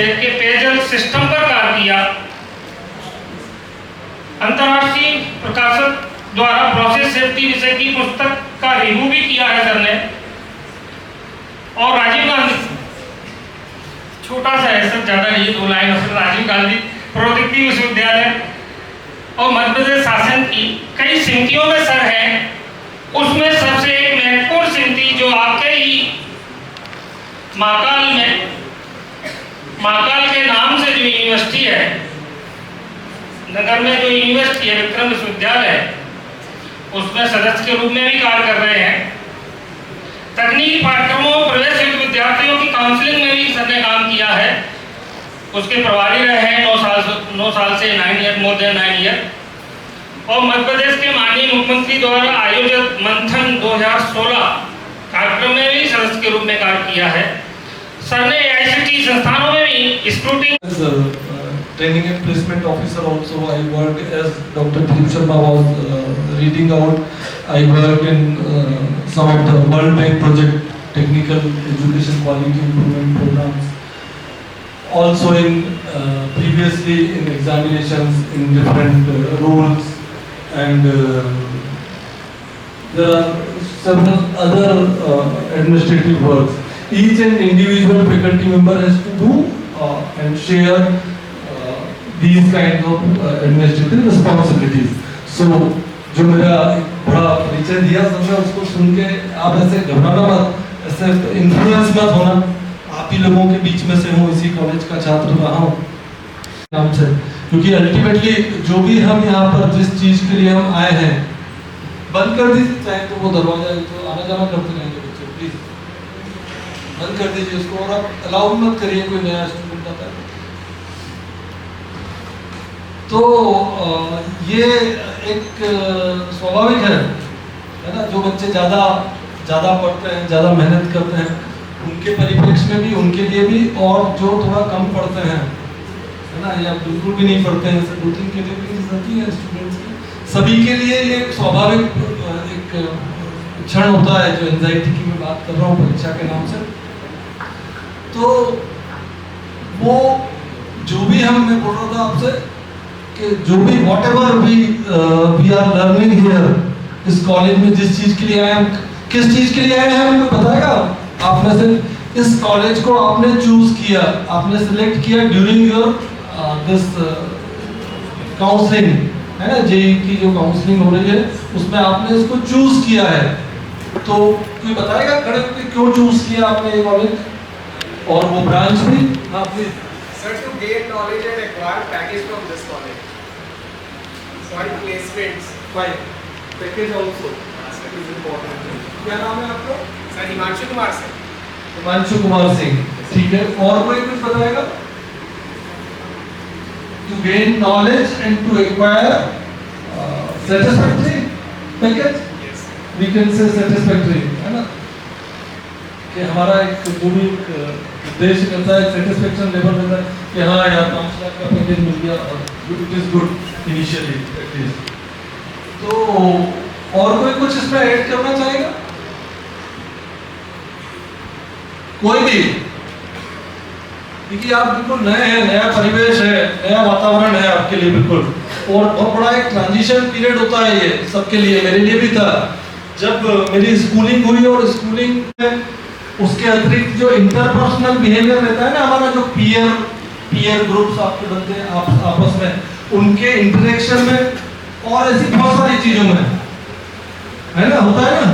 शहर के पेयजल सिस्टम पर कार्य किया। अंतर्राष्ट्रीय प्रकाशक द्वारा प्रोसेस सेफ्टी विषय की पुस्तक का रिव्यू भी किया है सर ने। और राजीव गांधी, छोटा सा है सर, ज्यादा नहीं, 2 लाइन सर। राजीव गांधी प्रौद्योगिकी विश्वविद्यालय और मध्य प्रदेश शासन की कई समितियों में सर है, उसमें सबसे एक महत्वपूर्ण समिति जो आपके ही महाकाल के नाम से जो यूनिवर्सिटी है, नगर में जो यूनिवर्सिटी है विक्रम विश्वविद्यालय, उसमें सदस्य के रूप में भी कार्य कर रहे हैं। तकनीकी पाठ्यक्रमों प्रवेश योग्य विद्यार्थियों की काउंसलिंग में भी सर ने काम किया है। उसके प्रभारी रहे हैं 9 साल से 9 ईयर, मोर देन 9 ईयर। और मध्य प्रदेश के माननीय मुख्यमंत्री द्वारा आयोजित मंथन 2016 कार्यक्रम में भी सदस्य के रूप में कार्य किया है। सर ने आईसीटी संस्थानों में भी scrutiny training and placement officer also. I worked as Dr. Dilip Sharma was reading out. I worked in some of the World Bank project, technical education quality improvement programs. Also in previously in examinations in different roles, and there are several other administrative works. Each and individual faculty member has to do and share these kinds of administrative responsibilities. So जो मेरा बड़ा परिचय दिया सबने, उसको सुन के आप ऐसे घबराना मत, ऐसे इन्फ्लुएंस मत होना। आप ही लोगों के बीच में से हूँ, इसी कॉलेज का छात्र रहा हूँ नाम से, क्योंकि अल्टीमेटली जो भी हम यहाँ पर जिस चीज के लिए हम आए हैं, बंद कर दीजिए चाहे तो वो दरवाजा, तो आना जाना करते रहेंगे बच्चे, प्लीज बंद कर दीजिए उसको, और आप अलाउ मत करिए कोई नया स्टूडेंट आता है। तो ये एक स्वाभाविक है ना, जो बच्चे ज़्यादा पढ़ते हैं, ज़्यादा मेहनत करते हैं, उनके परिप्रेक्ष्य में भी, उनके लिए भी, और जो थोड़ा कम पढ़ते हैं है ना, या बिल्कुल भी नहीं पढ़ते हैं, सब 2-3 कैटेगरीज होती है स्टूडेंट्स की, सभी के लिए ये स्वाभाविक एक क्षण होता है जो एंजाइटी की मैं बात कर रहा हूँ परीक्षा के नाम से। तो वो जो भी मैं बोल रहा था आपसे कि जो भी whatever we are learning here इस कॉलेज में, जिस चीज के लिए आए हैं, किस चीज के लिए आए हैं हमें बताएगा आप में से? इस कॉलेज को आपने चूज किया, आपने सिलेक्ट किया ड्यूरिंग योर दिस काउंसलिंग, है ना, जेईई की जो काउंसलिंग हो रही है उसमें आपने इसको चूज किया है। तो कोई बताएगा खड़े होकर क्यों चूज किया आपने ये कॉलेज और वो ब्रांच भी? हाँ please. Sir, to gain knowledge and acquire package from this college. Sorry, placements. Fine. Package also is important. क्या नाम है आपका? Sir, Himanshu Kumar sir. हिमांशु कुमार सिंह, ठीक है। और कोई कुछ बताएगा? To gain knowledge and to acquire satisfactory package. Yes. We can say satisfactory, है ना? कि हमारा एक जो भी उद्देश्य रहता है, सेटिस्फेक्शन लेवल रहता है कि हाँ यार 5 लाख का पैकेज मिल गया और it is good initially at least. तो और कोई कुछ इसमें ऐड करना चाहेगा? कोई भी? क्योंकि आप बिल्कुल नए हैं, नया परिवेश है, नया वातावरण है आपके लिए बिल्कुल, और बहुत बड़ा एक ट्रांजिशन पीरियड होता है ये सबके लिए, मेरे लिए भी था। जब मेरी स्कूलिंग हुई और स्कूलिंग में उसके अतिरिक्त जो इंटरपर्सनल बिहेवियर रहता है ना हमारा, जो पीयर ग्रुप्स आपके बनते हैं आपस में, उनके इंटरेक्शन में और ऐसी बहुत सारी चीजों में, है ना, होता है ना,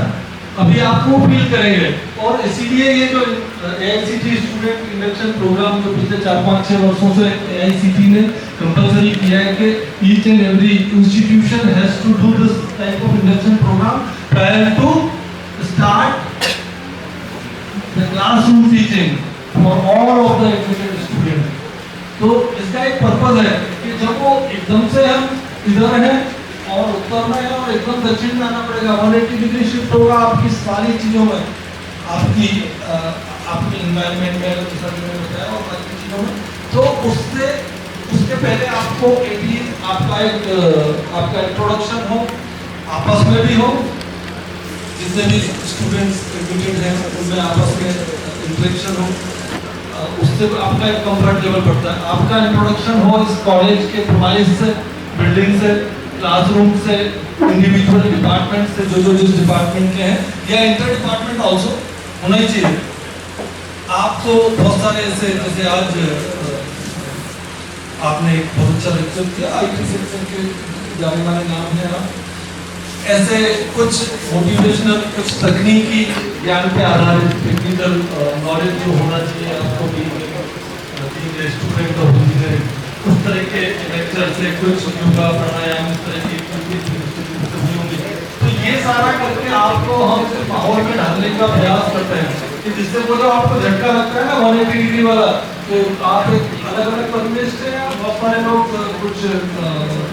अभी आपको फील करेंगे। और इसीलिए ये जो एआईसीटी स्टूडेंट इंडक्शन प्रोग्राम जो पिछले 4-5-6 वर्षों से एआईसीटी ने कंपलसरी किया है कि each and every institution has to do this type of induction program prior to start the classroom teaching for all of the admitted students. तो इसका एक पर्पस है कि जब वो एकदम से हम इधर हैं और उत्तर में है और एकदम दक्षिण में आना पड़ेगा, 180 डिग्री शिफ्ट होगा आपकी सारी चीजों में, आपकी एनवायरनमेंट में और बाकी चीजों में। तो उसके पहले आपको एटलीस्ट आपका इंट्रोडक्शन हो, आपस में भी हो, जितने भी स्टूडेंट्स एडमिटेड हैं उनमें आपस में इंटरेक्शन हो, उससे आपका एक कंफर्ट लेवल बढ़ता है। आपका इंट्रोडक्शन हो इस कॉलेज के प्रोमाइस से, बिल्डिंग से, क्लासरूम से, इंडिविजुअल डिपार्टमेंट से, जो जिस डिपार्टमेंट के हैं, या इंटर डिपार्टमेंट ऑल्सो होना ही चाहिए। आप तो बहुत सारे ऐसे, जैसे आज आपने एक बहुत अच्छा लेक्चर किया IT सेक्टर के जाने माने नाम है आप, ऐसे कुछ मोटिवेशनल, कुछ तकनीकी ज्ञान पे आधारित टेक्निकल नॉलेज जो होना चाहिए आपको भी स्टूडेंट ऑफ इंजीनियरिंग, उस तरह के लेक्चर से कुछ योगा प्राणायाम इस तरह की होंगी। तो ये सारा करके आपको हम सिर्फ माहौल में ढालने का प्रयास करते हैं कि जिससे वो जो आपको झटका लगता है ना 180 डिग्री वाला, तो आप एक अलग अलग परिवेश से, बहुत सारे लोग कुछ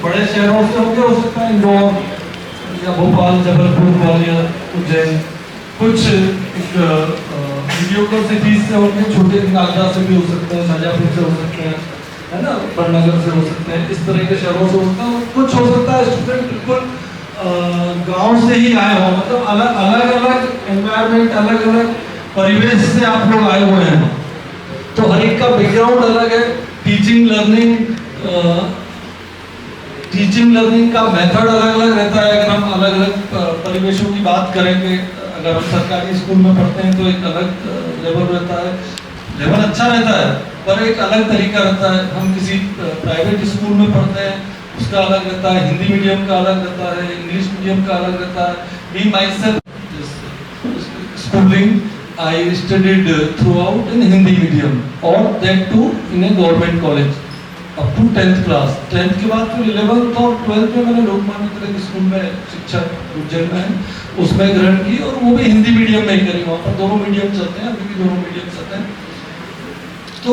बड़े शहरों से होंगे, हो सकता है इंदौर या भोपाल, जबलपुर, ग्वालियर, उज्जैन, कुछ मीडियोकर सिटीज से होंगे, छोटे नागदा से भी हो सकते हैं, शाजापुर से हो सकते हैं, है ना, बड़नगर से हो सकते हैं, इस तरह के शहरों से होता है। कुछ हो सकता है स्टूडेंट बिल्कुल गांव से ही आए हो, मतलब अलग अलग एनवायरनमेंट, अलग अलग परिवेश से आप लोग आए हुए हैं, तो हर एक का बैकग्राउंड अलग है। टीचिंग लर्निंग का मेथड अलग अलग रहता है। अगर हम अलग अलग परिवेशों की बात करेंगे, अगर हम सरकारी स्कूल में पढ़ते हैं तो एक अलग लेवल रहता है, लेवल अच्छा रहता है पर एक अलग तरीका रहता है। हम किसी प्राइवेट स्कूल में पढ़ते हैं, उसका अलग रहता है, हिंदी मीडियम का अलग रहता है, इंग्लिश मीडियम का अलग रहता है। Me myself schooling I studied throughout in Hindi medium, or that too in a government college up to 10th class। 10th के बाद फिर 11th और 12th में मैंने लोकमान्य तिलक स्कूल में शिक्षा उज्जैन में उसमें ग्रहण की, और वो भी हिंदी मीडियम में ही करी। वहाँ पर दोनों मीडियम चलते हैं, अभी भी दोनों मीडियम चलते हैं। तो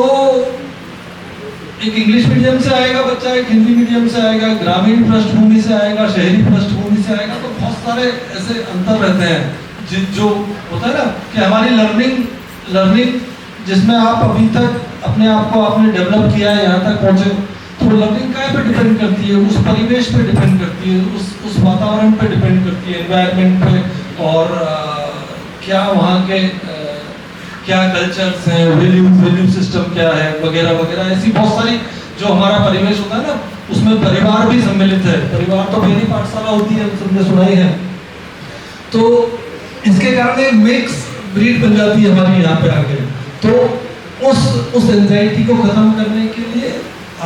एक इंग्लिश मीडियम से आएगा बच्चा, एक हिंदी मीडियम से आएगा, ग्रामीण पृष्ठभूमि से आएगा, शहरी पृष्ठभूमि से आएगा, तो बहुत सारे ऐसे अंतर रहते हैं जो होता है ना कि हमारी लर्निंग जिसमें आप अभी तक अपने आप को आपने डेवलप किया है, यहाँ तक पहुँचे, तो लर्निंग क्या पे डिपेंड करती है, उस परिवेश पे डिपेंड करती है, उस वातावरण पे डिपेंड करती है, एनवायरनमेंट पे, और क्या वहाँ के क्या कल्चर्स हैं, वैल्यू सिस्टम क्या है, वगैरह वगैरह। ऐसी बहुत सारी जो हमारा परिवेश होता है ना, उसमें परिवार भी सम्मिलित है। परिवार तो पहली पाठशाला होती है, सबने सुना ही है। तो इसके कारण एक मिक्स ब्रीड बन जाती है हमारी यहाँ पे आके। तो उस एंजाइटी को खत्म करने के लिए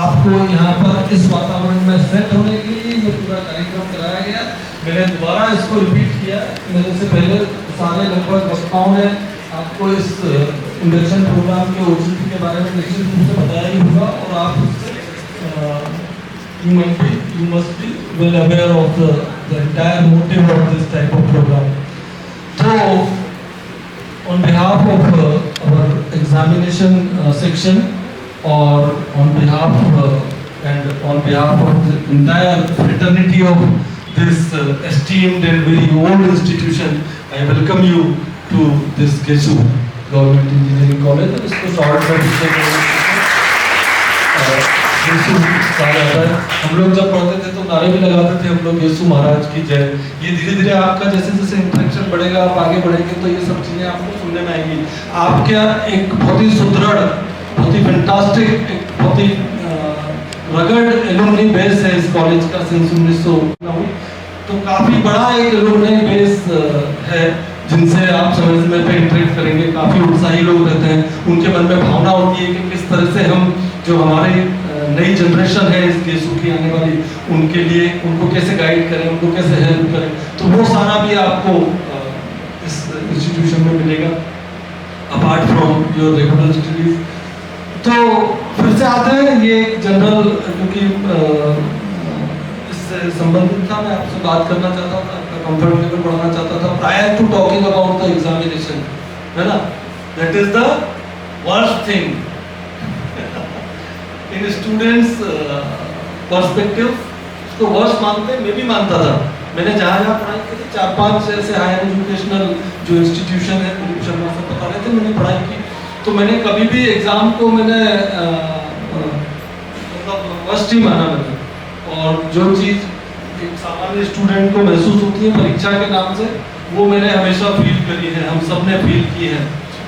आपको यहाँ पर इस वातावरण में सेट होने के लिए ये पूरा कार्यक्रम कराया गया। मैंने दोबारा इसको रिपीट किया, मेरे से पहले सारे लगभग वक्ताओं ने आपको इस इंडक्शन प्रोग्राम के OGP के बारे में निश्चित रूप से बताया ही होगा, और आप you must be well aware of the entire motive of this type of program. So, on behalf of our examination section, or on behalf of the entire fraternity of this esteemed and very old institution, I welcome you to this GESU Government Engineering College. और इसको short में हम लोग जब पढ़ते थे तो नारे भी लगाते थे हम लोग, यीशु महाराज की जय। ये धीरे धीरे आपका जैसे जैसे इंटरेक्शन बढ़ेगा, आप आगे बढ़ेंगे, तो ये सब चीज़ें आपको सुनने में आएंगी। आपका एक बहुत ही सुदृढ़, बहुत ही फैंटास्टिक, एक बहुत ही रगड़ एलुमनी बेस है इस कॉलेज का सिंस 1909। तो काफ़ी बड़ा एक एलुमनी बेस है जिनसे आप समय समय पे इंटरेक्ट करेंगे। काफ़ी उत्साही लोग रहते हैं, उनके मन में भावना होती है कि किस तरह से हम जो हमारे नई जनरेशन है इस GESU की आने वाली, उनके लिए उनको कैसे गाइड करें, उनको कैसे हेल्प करें। तो वो सारा भी आपको इस इंस्टीट्यूशन में मिलेगा apart from your regular studies. तो फिर से आते हैं, ये जनरल क्योंकि इससे संबंधित था, मैं आपसे बात करना चाहता था, आपका कंफर्ट लेवल बढ़ाना चाहता था prior to talking about the examination, है ना। That is the worst thing in students perspective. इसको वर्स्ट मानते हैं, मैं भी मानता था। मैंने जहाँ जहाँ पढ़ाई की थी, 4-5 ऐसे हायर एजुकेशनल जो इंस्टीट्यूशन है, दिलीप शर्मा से बता रहे थे, मैंने पढ़ाई की, तो मैंने कभी भी एग्ज़ाम को मैंने मतलब वर्स्ट ही माना मैंने। और जो चीज़ एक सामान्य स्टूडेंट को महसूस होती है परीक्षा के नाम से, वो मैंने हमेशा फील करी है, हम सब ने फील की है।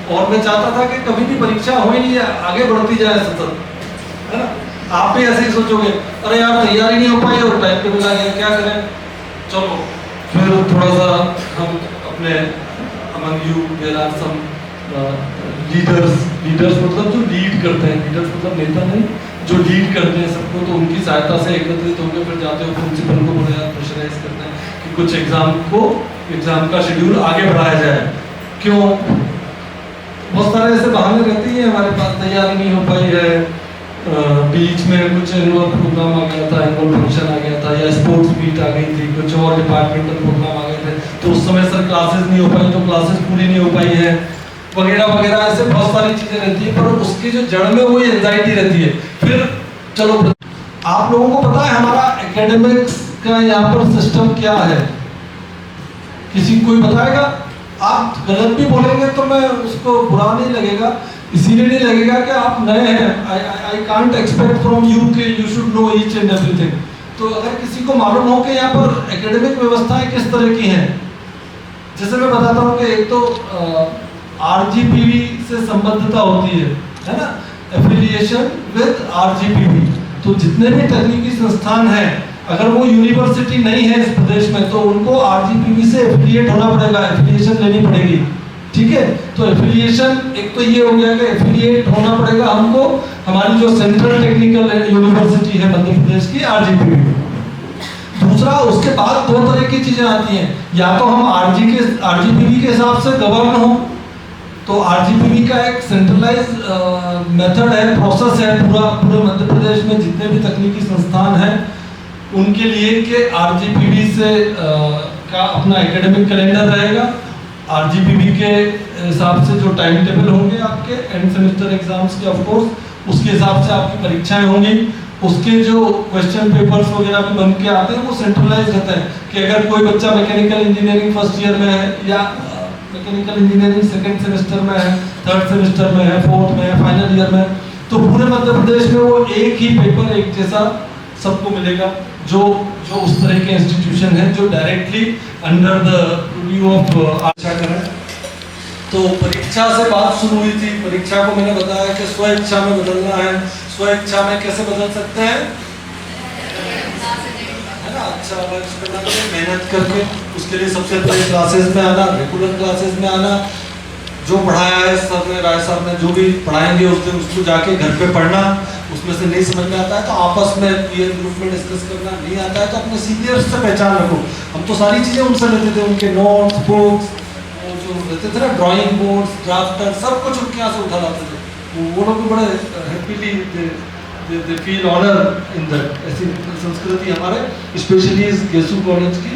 और मैं चाहता था कि कभी भी परीक्षा हो ही नहीं जाए, आगे बढ़ती जाए सतत, है ना। आप भी ऐसे ही सोचोगे, अरे यार तैयारी नहीं हो पाई और टाइम टेबल आ गया, क्या करें। चलो फिर थोड़ा सा हम अपने among you there are some leaders मतलब जो लीड करते हैं, लीडर्स मतलब नेता नहीं, जो लीड करते हैं सबको, तो उनकी सहायता से एकत्रित होकर फिर जाते हो प्रिंसिपल को बोले यार प्रेशराइज करते हैं कि कुछ एग्जाम का शेड्यूल आगे बढ़ाया जाए। क्यों, बहुत सारे ऐसे बहाने रहते हैं हमारे पास, तैयारी नहीं हो पाई है, बीच में कुछ एनुअल प्रोग्राम आ गया था, एनुअल फंक्शन आ गया था, या स्पोर्ट्स मीट आ गई थी, कुछ और डिपार्टमेंटल प्रोग्राम आ गए थे, तो उस समय सर क्लासेस नहीं हो पाई, तो क्लासेस पूरी नहीं हो पाई है, वगैरह वगैरह, ऐसे बहुत सारी चीजें रहती है। पर उसकी जो जड़ में वही एंजाइटी रहती है। फिर चलो, आप लोगों को पता है हमारा एकेडमिक्स का यहाँ पर सिस्टम क्या है, किसी कोई बताएगा? आप गलत भी बोलेंगे तो मैं उसको बुरा नहीं लगेगा, इसीलिए नहीं लगेगा कि आप नए हैं। I can't expect from you कि you should know each and everything. तो अगर किसी को मालूम हो कि यहाँ पर एकेडमिक व्यवस्थाएं किस तरह की हैं, जैसे मैं बताता हूँ कि एक तो आरजीपीवी से संबद्धता होती है ना, एफिलिएशन विद आरजीपीवी। तो जितने भी तकनीकी संस्थान हैं, अगर वो यूनिवर्सिटी नहीं है इस प्रदेश में, तो उनको आरजीपीवी से एफिलिएट होना पड़ेगा, एफिलिएशन लेनी पड़ेगी, ठीक है। तो एफिलिएशन एक तो ये हो गया कि एफिलिएट होना पड़ेगा हमको, हमारी जो सेंट्रल टेक्निकल यूनिवर्सिटी है मध्य प्रदेश की, आरजीपीवी। दूसरा, उसके बाद दो तरह की चीजें आती हैं, या तो हम आरजीपीवी के हिसाब से गवर्न हो, तो आरजीपीवी का एक सेंट्रलाइज मेथड है, प्रोसेस है पूरे मध्य प्रदेश में जितने भी तकनीकी संस्थान हैं उनके लिए कि आरजीपीवी से का अपना एकेडमिक कैलेंडर रहेगा, आरजीपीवी के हिसाब से जो टाइम टेबल होंगे आपके एंड सेमेस्टर एग्जाम्स के, ऑफ कोर्स उसके हिसाब से आपकी परीक्षाएं होंगी, उसके जो क्वेश्चन पेपर्स वगैरह भी बन के आते हैं वो सेंट्रलाइज रहते हैं। कि अगर कोई बच्चा मैकेनिकल इंजीनियरिंग फर्स्ट ईयर में है, या मैकेनिकल इंजीनियरिंग सेकेंड सेमेस्टर में है, थर्ड सेमेस्टर में है, फोर्थ में है, फाइनल ईयर में, तो पूरे मध्य प्रदेश में वो एक ही पेपर एक जैसा सबको मिलेगा, जो उस तरह के इंस्टीट्यूशन है जो directly under the preview of आशा करें। तो परीक्षा से बात शुरू हुई थी। परीक्षा को मैंने बताया कि स्व इच्छा में बदलना है। स्व इच्छा में कैसे बदल सकते हैं, है ना, अच्छा वर्क करना, मेहनत करके। उसके लिए सबसे पहले क्लासेस में आना, रेगुलर क्लासेस में आना, जो पढ़ाया है सर ने, राय साहब ने जो भी पढ़ाएंगे उस दिन उसको जाके घर पे पढ़ना। उसमें से नहीं समझ में आता है तो आपस में पीयर ग्रुप में डिस्कस करना, नहीं आता है तो अपने सीनियर्स से पहचान रखो। हम तो सारी चीज़ें उनसे लेते थे, उनके नोट्स, बुक्स, जो रहते थे ना ड्राइंग बोर्ड्स, ड्राफ्टर, सब कुछ उनके यहाँ से उठा लाते थे। वो लोग भी बड़े happily they feel honour in that. ऐसी संस्कृति हमारे स्पेशली इस गेसू कॉलेज की